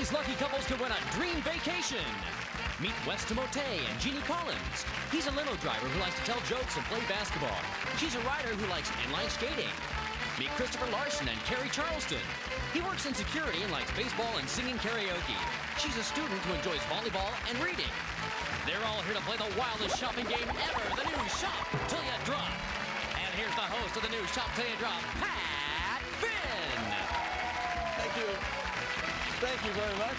these lucky couples could win a dream vacation. Meet Wes Timote and Jeannie Collins. He's a limo driver who likes to tell jokes and play basketball. She's a rider who likes inline skating. Meet Christopher Larson and Karri Charleston. He works in security and likes baseball and singing karaoke. She's a student who enjoys volleyball and reading. They're all here to play the wildest shopping game ever, the new Shop Till You Drop. And here's the host of the new Shop Till You Drop, Pat Finn. Thank you. Thank you very much.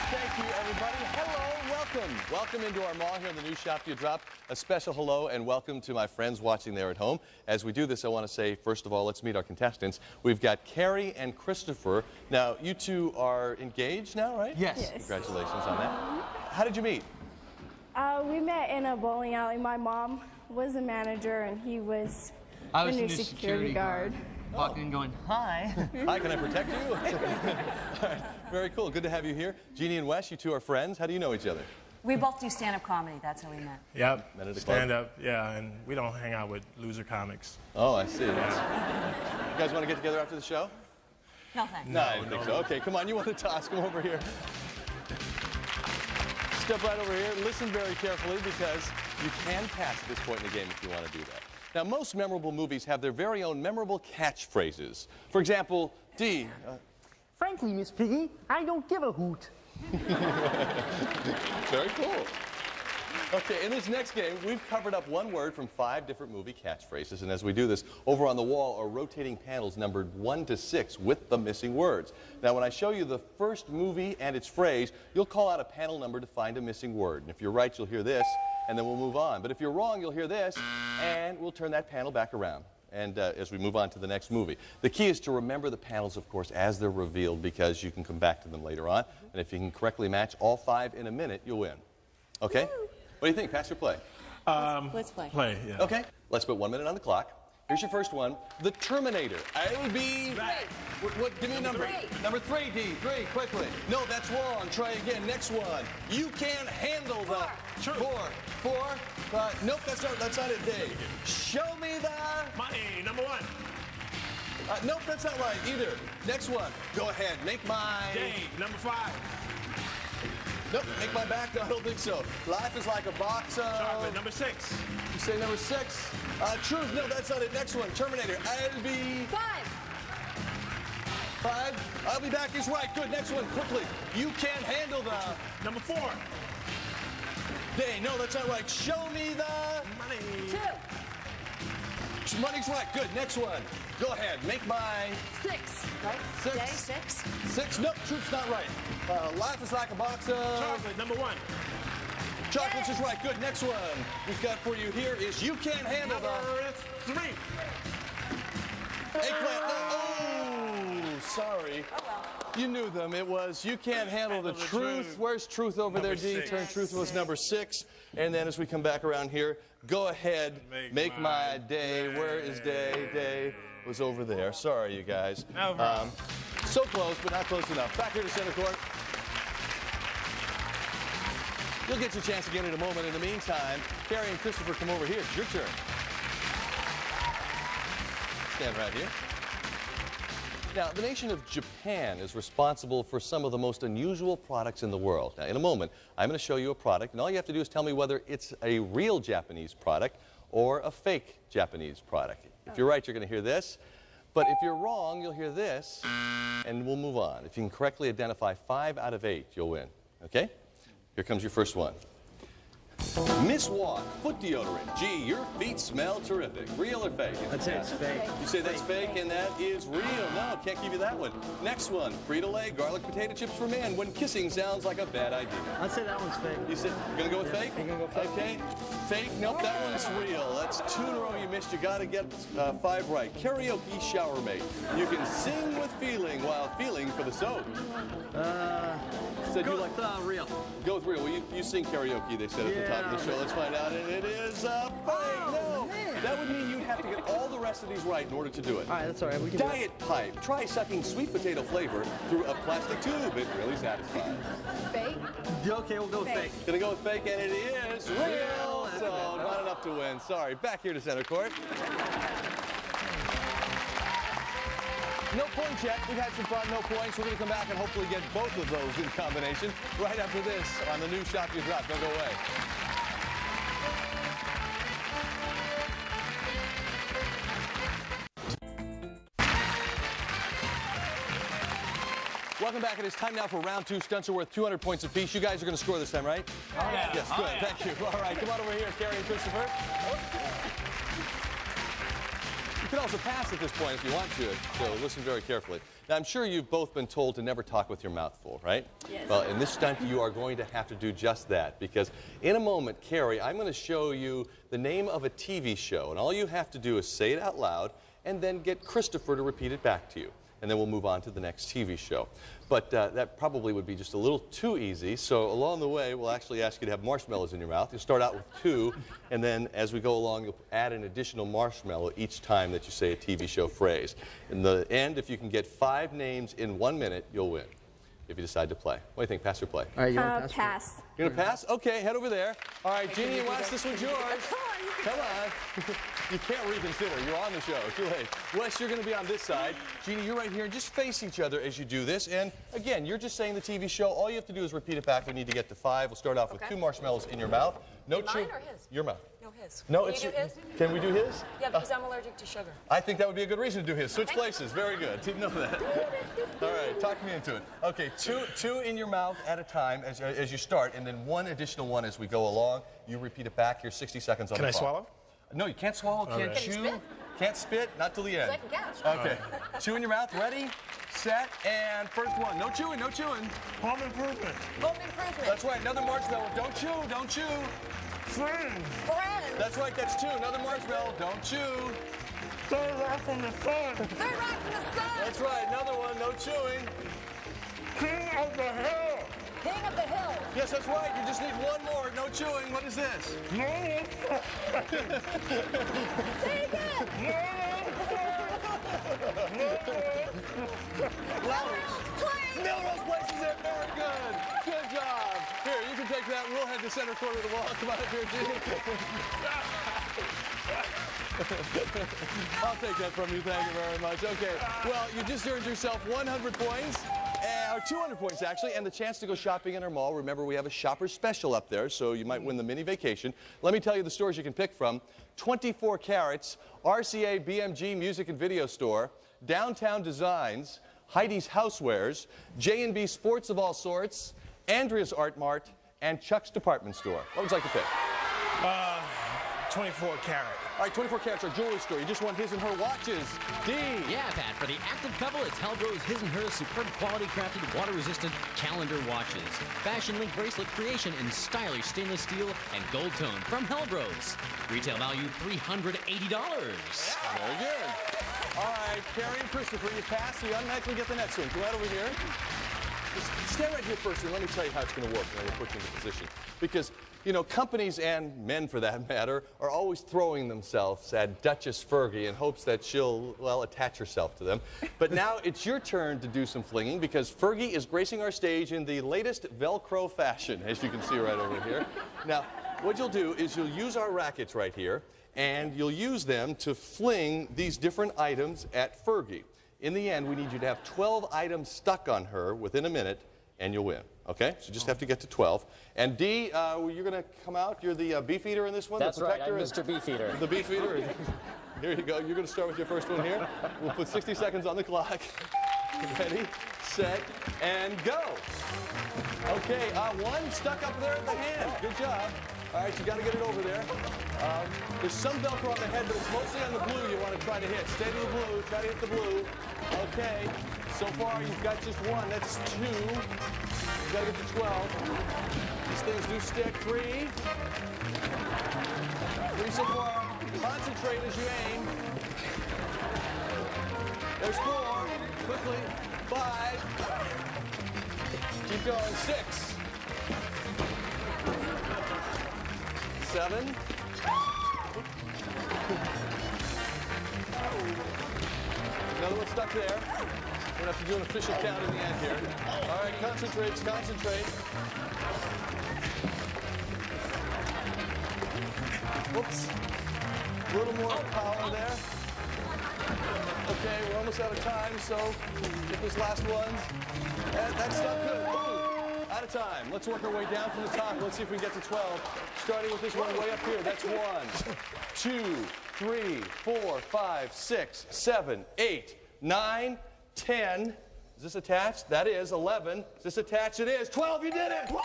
Thank you, everybody. Hello, welcome. Welcome into our mall here in the new Shop Till You Drop. A special hello and welcome to my friends watching there at home. As we do this, I want to say, first of all, let's meet our contestants. We've got Karri and Christopher. Now, you two are engaged now, right? Yes. Congratulations on that. How did you meet? We met in a bowling alley. My mom was a manager and he was the new security guard. Walking and going, hi. Hi, can I protect you? All right, very cool. Good to have you here. Jeannie and Wes, you two are friends. How do you know each other? We both do stand-up comedy. That's how we met. Yep, stand-up, yeah, and we don't hang out with loser comics. Oh, I see. Yeah. You guys want to get together after the show? No thanks. No, I didn't think so. Okay, come on, you want to toss. Come over here. Step right over here. Listen very carefully because you can pass at this point in the game if you want to do that. Now, most memorable movies have their very own memorable catchphrases. For example, Dee. Frankly, Miss Piggy, I don't give a hoot. Very cool. Okay, in this next game, we've covered up one word from 5 different movie catchphrases. And as we do this, over on the wall are rotating panels numbered 1 to 6 with the missing words. Now, when I show you the first movie and its phrase, you'll call out a panel number to find a missing word. And if you're right, you'll hear this, and then we'll move on. But if you're wrong, you'll hear this, and we'll turn that panel back around. And as we move on to the next movie. The key is to remember the panels, of course, as they're revealed, because you can come back to them later on. And if you can correctly match all 5 in a minute, you'll win. Okay? What do you think? Pass or play? Let's play. Play, yeah. Okay. Let's put 1 minute on the clock. Here's your first one. The Terminator. I'll be... What? Give me a number. 3. Number 3, D. 3, quickly. No, that's wrong. Try again. Next one. You can't handle the... 4. 4. Nope, that's not it, Dave. Show me the... Money, number 1. Nope, that's not right either. Next one. Go ahead. Make my... Day, number 5. Nope, make my back. No, I don't think so. Life is like a box of... Chocolate, number 6. You say number 6. Truth. No, that's not it. Next one. Terminator. I'll be... 5. 5. I'll be back is right. Good. Next one. Quickly. You can't handle the... Number 4. Day. No, that's not right. Show me the... Money. 2. Money's right. Good. Next one. Go ahead. Make my... 6. Right? 6. Day 6. 6. Nope. Truth's not right. Life is like a box of... Chocolate, number 1. Chocolates is right. Good. Next one we've got for you here is you can't handle Number the... 3. Eggplant. Oh, sorry. Oh, well. You knew them. It was you can't handle the truth. Where's truth over there, D? Turn truth was number 6. And then as we come back around here, go ahead, make my day. Where is day? Day was over there. Sorry, you guys. So close, but not close enough. Back here to center court. You'll get your chance again in a moment. In the meantime, Karri and Christopher, come over here. It's your turn. Stand right here. Now, the nation of Japan is responsible for some of the most unusual products in the world. Now, in a moment, I'm going to show you a product, and all you have to do is tell me whether it's a real Japanese product or a fake Japanese product. If you're right, you're going to hear this. But if you're wrong, you'll hear this, and we'll move on. If you can correctly identify 5 out of 8, you'll win. Okay? Here comes your first one. Miss Walk, foot deodorant. Gee, your feet smell terrific. Real or fake? I'd say it's fake. You say that's fake, and that is real. No, can't give you that one. Next one, Frito-Lay garlic potato chips for men when kissing sounds like a bad idea. I'd say that one's fake. You said you're gonna go with fake? I'm gonna go fake. Okay. Fake? Nope, that one's real. That's 2 in a row you missed. You gotta get 5 right. Karaoke shower mate. You can sing with feeling while feeling for the soap. Go with real. Go with real. Well, you sing karaoke, they said at the top of the show. Let's find out. And it is fake. No. Man. That would mean you'd have to get all the rest of these right in order to do it. All right, that's all right. We can do it. Diet pipe. Try sucking sweet potato flavor through a plastic tube. It really satisfies. Fake. Okay, we'll go with fake. Gonna go with fake, and it is real. So not enough to win. Sorry. Back here to center court. No points yet. We've had some fun, no points. We're going to come back and hopefully get both of those in combination right after this on the new Shop You Drop. Don't go away. Welcome back. It is time now for round 2. Stunts are worth 200 points apiece. You guys are going to score this time, right? Oh, yeah. Yes, good. Thank you. All right, come on over here, Karri and Christopher. You can also pass at this point if you want to, so listen very carefully. Now, I'm sure you've both been told to never talk with your mouth full, right? Yes. Well, in this stunt, you are going to have to do just that, because in a moment, Karri, I'm going to show you the name of a TV show, and all you have to do is say it out loud and then get Christopher to repeat it back to you. And then we'll move on to the next TV show. But that probably would be just a little too easy, so along the way, we'll actually ask you to have marshmallows in your mouth. You'll start out with 2, and then as we go along, you'll add an additional marshmallow each time that you say a TV show phrase. In the end, if you can get 5 names in 1 minute, you'll win, if you decide to play. What do you think? Pass or play? All right, you want to Pass. You're going to pass? Okay, head over there. All right, Jeannie and Wes, this one's yours. Come on. You can't reconsider. You're on the show. Too late. Wes, you're going to be on this side. Jeannie, you're right here. And just face each other as you do this. And again, you're just saying the TV show. All you have to do is repeat it back. We need to get to 5. We'll start off with 2 marshmallows in your mouth. No Mine or his? Your mouth. No, his. No, Can it's you do his? Can we do his? Yeah, because I'm allergic to sugar. I think that would be a good reason to do his. Switch places. Very good. Didn't know that. All right, talk me into it. Okay, two in your mouth at a time as you start, and then 1 additional one as we go along. You repeat it back. You're 60 seconds on the clock. Can I swallow? No, you can't swallow, can't Okay. chew, Can you spit? can't spit, not till the end. It's like a couch. Okay, 2 in your mouth, ready, set, and first one. No chewing, no chewing. Home improvement. Home improvement. That's right, another marshmallow. Don't chew, don't chew. Friends. Friends. That's right, that's 2. Another marshmallow. Don't chew. Third rock from the sun. Third rock from the sun. That's right, another one. No chewing. King of the hill. King of the hill. Yes, that's right. You just need 1 more. No chewing. What is this? Say it again. Melrose Place is it. Very good. Good job. Here, you can take that. We'll head to center corner of the wall. Come on up here, Jeannie. I'll take that from you. Thank you very much. Okay. Well, you just earned yourself 100 points. Or 200 points, actually, and the chance to go shopping in our mall. Remember, we have a shopper special up there, so you might win the mini vacation. Let me tell you the stores you can pick from. 24 Carats, RCA BMG Music and Video Store, Downtown Designs, Heidi's Housewares, J&B Sports of All Sorts, Andrea's Art Mart, and Chuck's Department Store. What would you like to pick? 24 karat. All right, 24 Carats, our jewelry store. You just won his and her watches. D. Yeah, Pat, for the active couple, it's Hellbros His and Hers superb quality crafted water-resistant calendar watches. Fashion link bracelet creation in stylish stainless steel and gold tone from Hellbros. Retail value $380. Very good. All right, Karri and Christopher, you pass, so you automatically get the next one. Go right over here. Just stand right here first, and let me tell you how it's going to work, and then we'll put you into position. Because, you know, companies and men, for that matter, are always throwing themselves at Duchess Fergie in hopes that she'll, well, attach herself to them. But now it's your turn to do some flinging, because Fergie is gracing our stage in the latest Velcro fashion, as you can see right over here. Now, what you'll do is you'll use our rackets right here, and you'll use them to fling these different items at Fergie. In the end, we need you to have 12 items stuck on her within a minute, and you'll win. Okay? So you just have to get to 12. And D, you're going to come out. You're the beef eater in this one? That's the right, I'm protector? Mr. Beefeater. The beef eater? Here you go. You're going to start with your first one here. We'll put 60 seconds on the clock. Ready, set, and go. Okay, one stuck up there at the hand. Good job. All right, you got to get it over there. There's some Velcro on the head, but it's mostly on the blue you want to try to hit. Stay to the blue. Try to hit the blue. Okay. So far, you've got just 1. That's 2. You've got to get to 12. These things do stick. 3. 3 so far. Concentrate as you aim. There's 4. Quickly. 5. Keep going. 6. 7. Another one stuck there. We're going to have to do an official count in the end here. All right, concentrate, concentrate. Whoops. A little more power there. Okay, we're almost out of time, so get this last one. That's not good. Ooh, out of time. Let's work our way down from the top. Let's see if we can get to 12. Starting with this one way up here. That's 1, 2, 3, 4, 5, 6, 7, 8, 9, 10. Is this attached? That is. 11. Is this attached? It is. 12. You did it! Woo!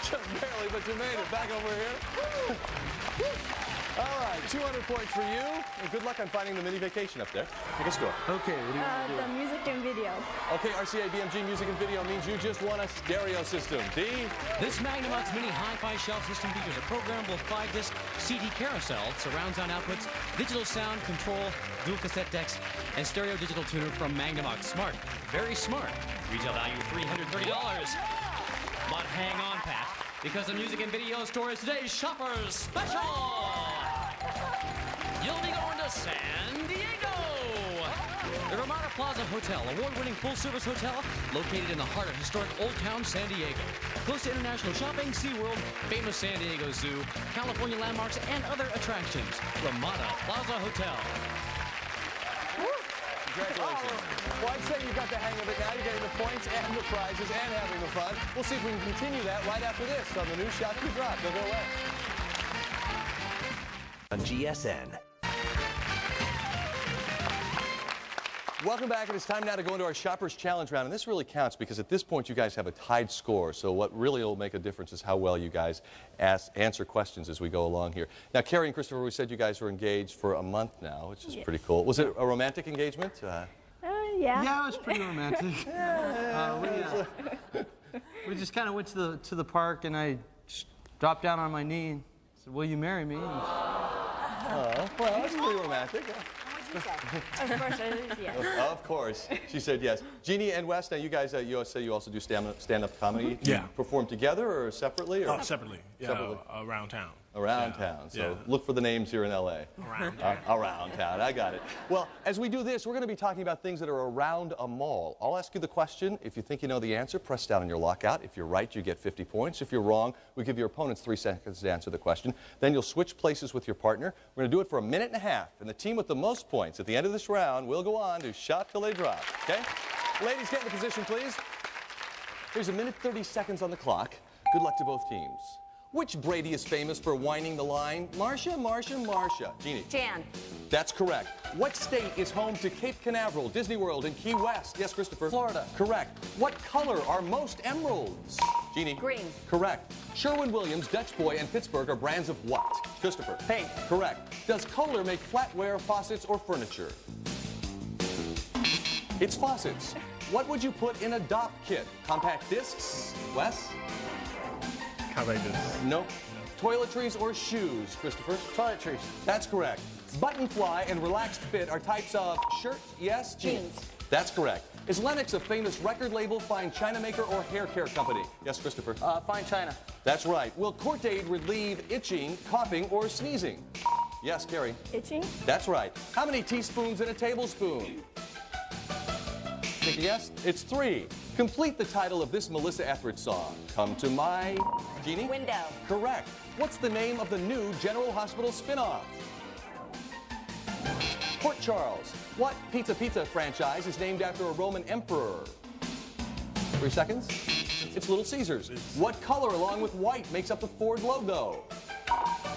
Just barely, but you made it. Back over here. All right, 200 points for you. And good luck on finding the mini vacation up there. Take a score. Okay, what do you want to do? The music and video. Okay, RCA BMG Music and Video means you just won a stereo system. D? This Magnavox Mini Hi-Fi Shelf System features a programmable 5-disc CD carousel, surround sound outputs, digital sound control, dual cassette decks, and stereo digital tuner from Magnavox Smart. Very smart. Retail value $330. But hang on, Pat, because the music and video store is today's Shopper's Special. You'll be going to San Diego. The Ramada Plaza Hotel, award-winning full-service hotel located in the heart of historic Old Town San Diego. Close to international shopping, SeaWorld, famous San Diego Zoo, California landmarks, and other attractions. Ramada Plaza Hotel. Congratulations. Well, I'd say you got the hang of it now. You're getting the points and the prizes and having the fun. We'll see if we can continue that right after this on the new Shot to Drop. Don't go away. On GSN. Welcome back, and it's time now to go into our Shoppers Challenge round, and this really counts because at this point you guys have a tied score, so what really will make a difference is how well you guys answer questions as we go along here. Now, Karri and Christopher, we said you guys were engaged for a month now, which is pretty cool. Was it a romantic engagement? Yeah. Yeah, it was pretty romantic. We just kind of went to the park, and I just dropped down on my knee and said, "Will you marry me?" Oh, well, that's pretty romantic. Of course, I did, yes. Of course. She said yes. Jeannie and Wes, now you guys, you say you also do stand-up comedy. Yeah. You perform together or separately? Or? Oh, separately. Yeah, Separately. Around town. Around town. So yeah. look for the names here in L.A. Around town. Around town. I got it. Well, as we do this, we're going to be talking about things that are around a mall. I'll ask you the question. If you think you know the answer, press down on your lockout. If you're right, you get 50 points. If you're wrong, we give your opponents 3 seconds to answer the question. Then you'll switch places with your partner. We're going to do it for 1.5 minutes. And the team with the most points at the end of this round will go on to Shot Till They Drop. Okay? Ladies, get in the position, please. There's 1 minute 30 seconds on the clock. Good luck to both teams. Which Brady is famous for whining the line, Marcia, Marcia, Marcia? Jeannie. Jan. That's correct. What state is home to Cape Canaveral, Disney World, and Key West? Yes, Christopher. Florida. Correct. What color are most emeralds? Jeannie. Green. Correct. Sherwin-Williams, Dutch Boy, and Pittsburgh are brands of what? Christopher. Paint. Correct. Does Kohler make flatware, faucets, or furniture? It's faucets. What would you put in a DOP kit? Compact discs? Wes? How about this? Nope. Toiletries or shoes, Christopher? Toiletries. That's correct. Button fly and relaxed fit are types of shirt, yes? Jeans. That's correct. Is Lennox a famous record label, fine china maker, or hair care company? Yes, Christopher. Fine china. That's right. Will Cortaid relieve itching, coughing, or sneezing? Yes, Karri. Itching? That's right. How many teaspoons in a tablespoon? Take a guess. It's 3. Complete the title of this Melissa Etheridge song. Come to my... Jeannie? Window. Correct. What's the name of the new General Hospital spin-off? Port Charles. What Pizza franchise is named after a Roman emperor? 3 seconds. It's Little Caesars. What color along with white makes up the Ford logo?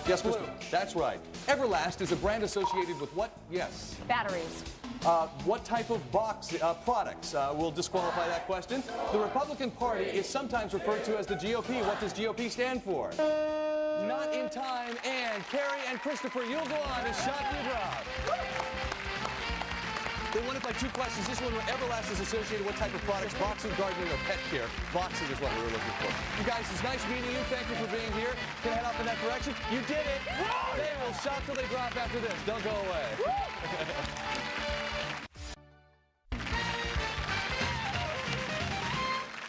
Yes, Crystal. That's right. Everlast is a brand associated with what? Yes. Batteries. What type of products will disqualify that question? The Republican Party is sometimes referred to as the GOP. What does GOP stand for? Not in time. And Karri and Christopher, you'll go on to Shot to Drop. They won it by 2 questions. This one, where Everlast is associated with what type of products? Boxing, gardening, or pet care? Boxing is what we were looking for. You guys, it's nice meeting you. Thank you for being here. Can I head off in that direction? You did it. They will shot till they drop after this. Don't go away.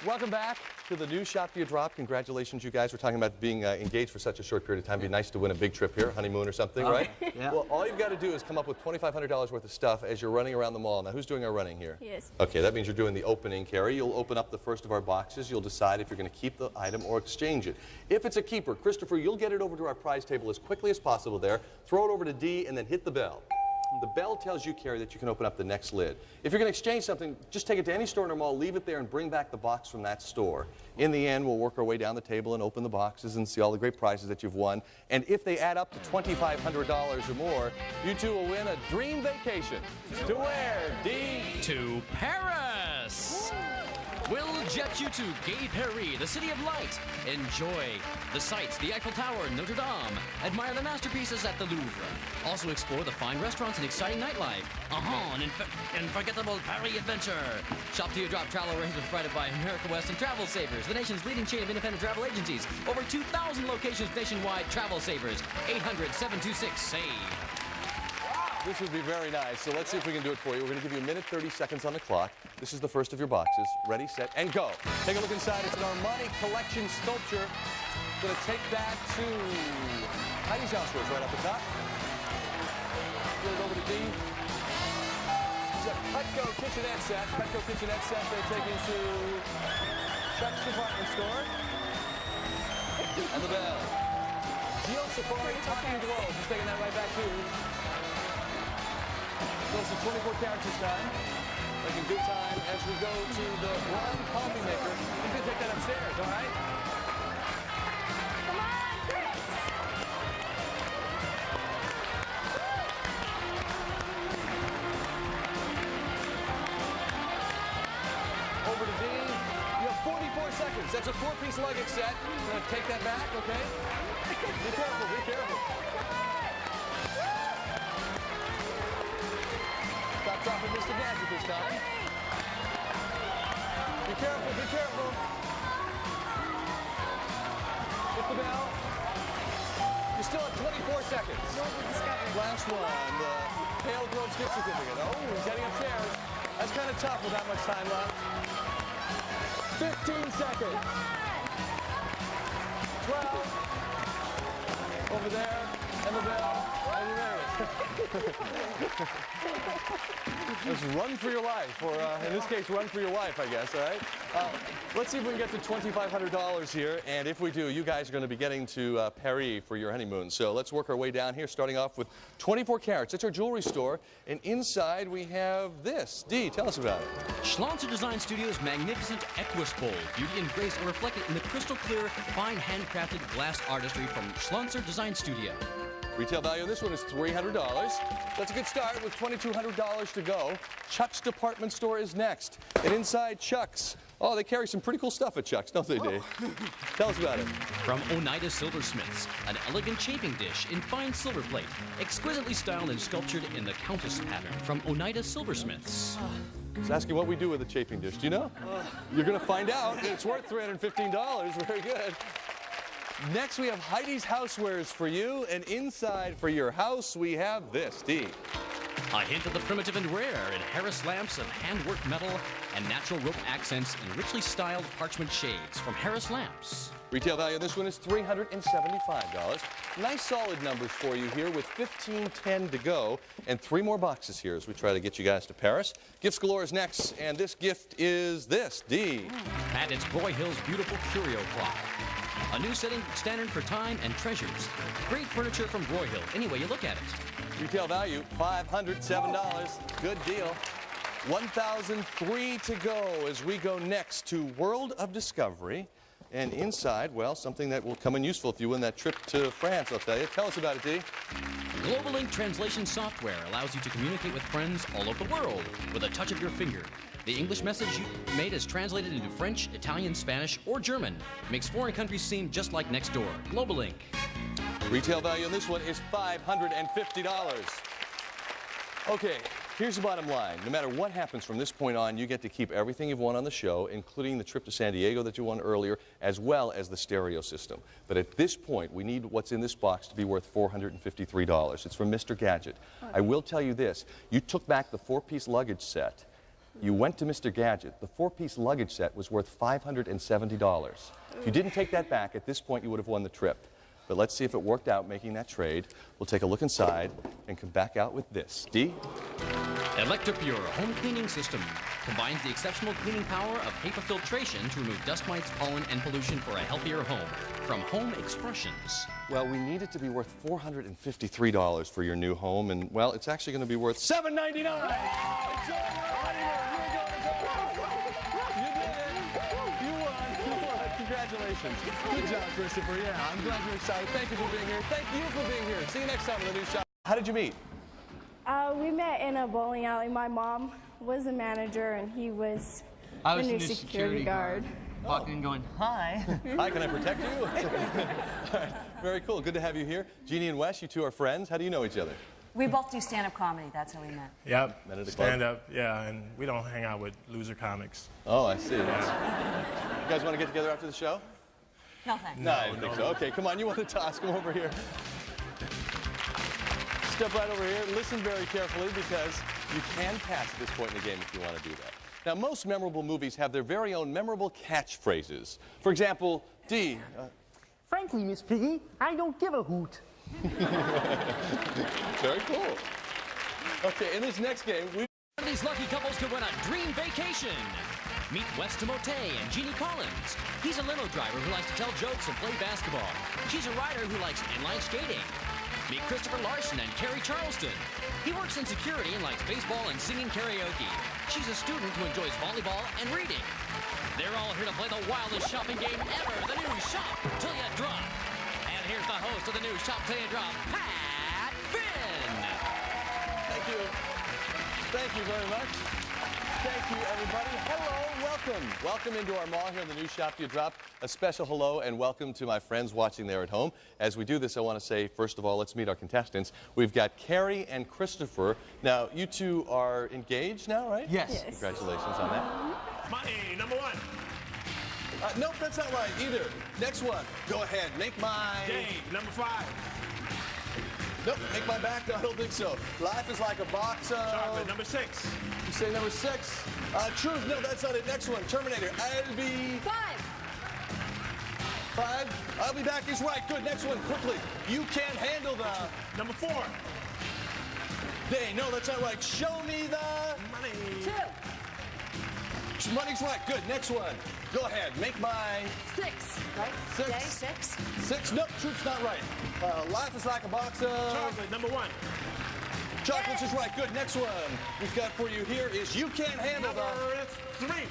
Welcome back to the new Shop for Your Drop. Congratulations, you guys. We're talking about being engaged for such a short period of time. It'd be nice to win a big trip here, honeymoon or something, right? Yeah. Well, all you've got to do is come up with $2,500 worth of stuff as you're running around the mall. Now, who's doing our running here? Yes. Okay, that means you're doing the opening, Karri. You'll open up the first of our boxes. You'll decide if you're going to keep the item or exchange it. If it's a keeper, Christopher, you'll get it over to our prize table as quickly as possible there. Throw it over to Dee and then hit the bell. The bell tells you, Karri, that you can open up the next lid. If you're going to exchange something, just take it to any store in our mall, leave it there, and bring back the box from that store. In the end, we'll work our way down the table and open the boxes and see all the great prizes that you've won. And if they add up to $2,500 or more, you two will win a dream vacation. To where, Dee? To Paris! We'll jet you to Gay Paris, the city of light. Enjoy the sights, the Eiffel Tower, Notre Dame. Admire the masterpieces at the Louvre. Also explore the fine restaurants and exciting nightlife. An unforgettable Paris adventure. Shop to Your Drop travel arrangements provided by America West and Travel Savers, the nation's leading chain of independent travel agencies. Over 2,000 locations nationwide. Travel Savers. 800-726-SAVE. This would be very nice. So let's see if we can do it for you. We're going to give you a minute, 30 seconds on the clock. This is the first of your boxes. Ready, set, and go. Take a look inside. It's an Armani collection sculpture. Going to take that to Heidi's Housewares right up the top. Get it over to Dee. It's a Petco kitchenette set. Petco kitchenette set they're taking to Chuck's department store. And the bell. Geo Safari Talking Glow. Just taking that right back to close to 24 carats this time. Making good time as we go to the blonde coffee maker. You can take that upstairs, all right? Come on, Chris. Over to Dean. You have 44 seconds. That's a 4-piece luggage set. I'm going to take that back, okay? Be careful, be careful. Stops off at Mr. Gadget this time. Be careful, be careful. Hit the bell. You still have 24 seconds. Last one, the Pale Grove's gift certificate. Oh, he's heading upstairs. That's kind of tough with that much time left. 15 seconds. 12. Over there, and the bell. And you made it. Just run for your life, or in this case, run for your wife, I guess, all right? Let's see if we can get to $2,500 here, and if we do, you guys are going to be getting to Paris for your honeymoon. So let's work our way down here, starting off with 24 carats. It's our jewelry store, and inside we have this. Dee, tell us about it. Schlonzer Design Studio's magnificent Equus Bowl. Beauty and grace are reflected in the crystal clear, fine handcrafted glass artistry from Schlonzer Design Studio. Retail value of this one is $300. That's a good start with $2,200 to go. Chuck's department store is next. And inside Chuck's, oh, they carry some pretty cool stuff at Chuck's, don't they, Dave? Tell us about it. From Oneida Silversmiths, an elegant chafing dish in fine silver plate, exquisitely styled and sculptured in the Countess pattern from Oneida Silversmiths. He's asking what we do with the chafing dish. Do you know? You're going to find out. It's worth $315. Very good. Next, we have Heidi's Housewares for you, and inside for your house, we have this, Dee. A hint of the primitive and rare in Harris lamps of handworked metal and natural rope accents in richly styled parchment shades from Harris Lamps. Retail value of this one is $375. Nice solid numbers for you here with $1,510 to go and 3 more boxes here as we try to get you guys to Paris. Gifts galore is next, and this gift is this, Dee. And it's Broyhill's beautiful curio clock. A new setting standard for time and treasures. Great furniture from Broyhill, any way you look at it. Retail value, $507. Good deal. 1,003 to go as we go next to World of Discovery. And inside, well, something that will come in useful if you win that trip to France, I'll tell you. Tell us about it, Dee. Global Link translation software allows you to communicate with friends all over the world with a touch of your finger. The English message you made is translated into French, Italian, Spanish, or German. Makes foreign countries seem just like next door. Global Link. Retail value on this one is $550. Okay, here's the bottom line. No matter what happens from this point on, you get to keep everything you've won on the show, including the trip to San Diego that you won earlier, as well as the stereo system. But at this point, we need what's in this box to be worth $453. It's from Mr. Gadget. I will tell you this. You took back the 4-piece luggage set. You went to Mr. Gadget. The 4-piece luggage set was worth $570. If you didn't take that back, at this point you would have won the trip. But let's see if it worked out making that trade. We'll take a look inside and come back out with this. D? Electropure home cleaning system combines the exceptional cleaning power of HEPA filtration to remove dust mites, pollen, and pollution for a healthier home. From Home Expressions. Well, we need it to be worth $453 for your new home, and, well, it's actually going to be worth $799! You did it! You won! Congratulations. Good job, Christopher. Yeah, I'm glad you're excited. Thank you for being here. Thank you for being here. See you next time on the News Shop. How did you meet? We met in a bowling alley. My mom was the manager, and he was I was the the new new security guard. Walking and going, hi. Hi, can I protect you? All right, very cool. Good to have you here. Jeannie and Wes, you two are friends. How do you know each other? We both do stand-up comedy. That's how we met. Yep. Met at a club? Stand up, yeah, and we don't hang out with loser comics. Oh, I see. You guys want to get together after the show? No thanks. No, I didn't think so. Okay, come on. You want to toss? Come over here. Step right over here. Listen very carefully because you can pass at this point in the game if you want to do that. Now, most memorable movies have their very own memorable catchphrases. For example, D. Frankly, Miss Piggy, I don't give a hoot. Very cool. Okay, in this next game, These lucky couples could win a dream vacation. Meet Westimote and Jeannie Collins. He's a limo driver who likes to tell jokes and play basketball. She's a rider who likes inline skating. Meet Christopher Larson and Karri Charleston. He works in security and likes baseball and singing karaoke. She's a student who enjoys volleyball and reading. They're all here to play the wildest shopping game ever, the new Shop Till You Drop. And here's the host of the new Shop Till You Drop, Pat Finn. thank you. Thank you very much. Thank you, everybody. Hello, welcome. Welcome into our mall here in the new Shop Till You Drop. A special hello and welcome to my friends watching there at home. As we do this, I want to say, first of all, let's meet our contestants. We've got Karri and Christopher. Now, you two are engaged now, right? Yes. Congratulations on that. Money, number one. Nope, that's not right either. Next one. Go ahead. Make my... Dave, number 5. Nope, make my back. No, I don't think so. Life is like a box of... Chocolate, number 6. You say number 6. Truth. No, that's not it. Next one. Terminator. I'll be... 5. 5. I'll be back is right. Good. Next one. Quickly. You can't handle the... Number 4. Day. No, that's not right. Show me the... Money. 2. Money's right. Good. Next one. Go ahead. Make my... 6. Right? 6. Day 6. 6. Nope. Truth's not right. Life is like a box of... Chocolate, number 1. Chocolates is right. Good. Next one we've got for you here is you can't handle the... Number 3.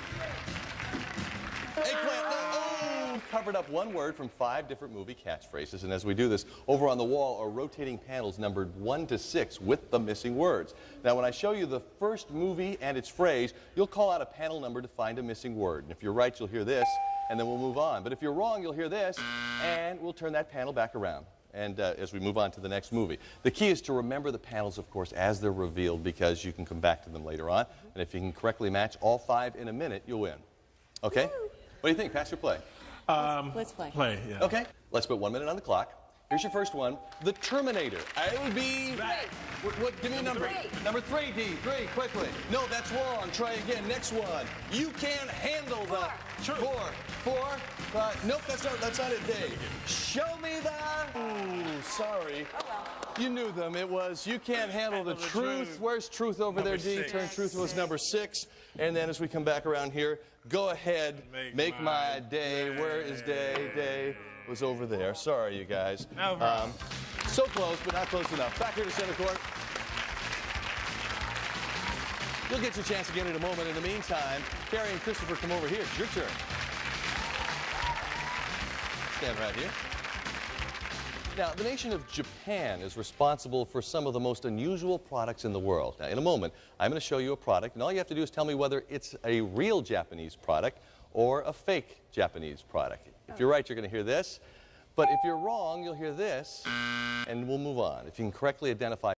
Eggplant. Oh, we've covered up one word from 5 different movie catchphrases, and as we do this, over on the wall are rotating panels numbered 1 to 6 with the missing words. Now, when I show you the first movie and its phrase, you'll call out a panel number to find a missing word. And if you're right, you'll hear this, and then we'll move on. But if you're wrong, you'll hear this, and we'll turn that panel back around. And as we move on to the next movie. The key is to remember the panels, of course, as they're revealed, because you can come back to them later on. And if you can correctly match all 5 in a minute, you'll win. Okay? What do you think? Pass or play? Let's play. Play, yeah. Okay. Let's put 1 minute on the clock. Here's your first one. The Terminator. I'll be... Right. What? Give me a number. 3. Number 3, D. 3, quickly. No, that's wrong. Try again. Next one. You can't handle the... 4. 4. Nope, that's not it, Dave. Show me the... Ooh, sorry. Oh, well. You knew them. It was you can't handle the truth. Where's truth over there, D? 6. Turn truth was number 6. And then as we come back around here, go ahead. Make my day. Where is day? Day was over there. Sorry, you guys. So close, but not close enough. Back here to center court. You'll get your chance again in a moment. In the meantime, Karri and Christopher, come over here. It's your turn. Stand right here. Now, the nation of Japan is responsible for some of the most unusual products in the world. Now, in a moment, I'm going to show you a product, and all you have to do is tell me whether it's a real Japanese product or a fake Japanese product. If you're right, you're going to hear this. But if you're wrong, you'll hear this, and we'll move on. If you can correctly identify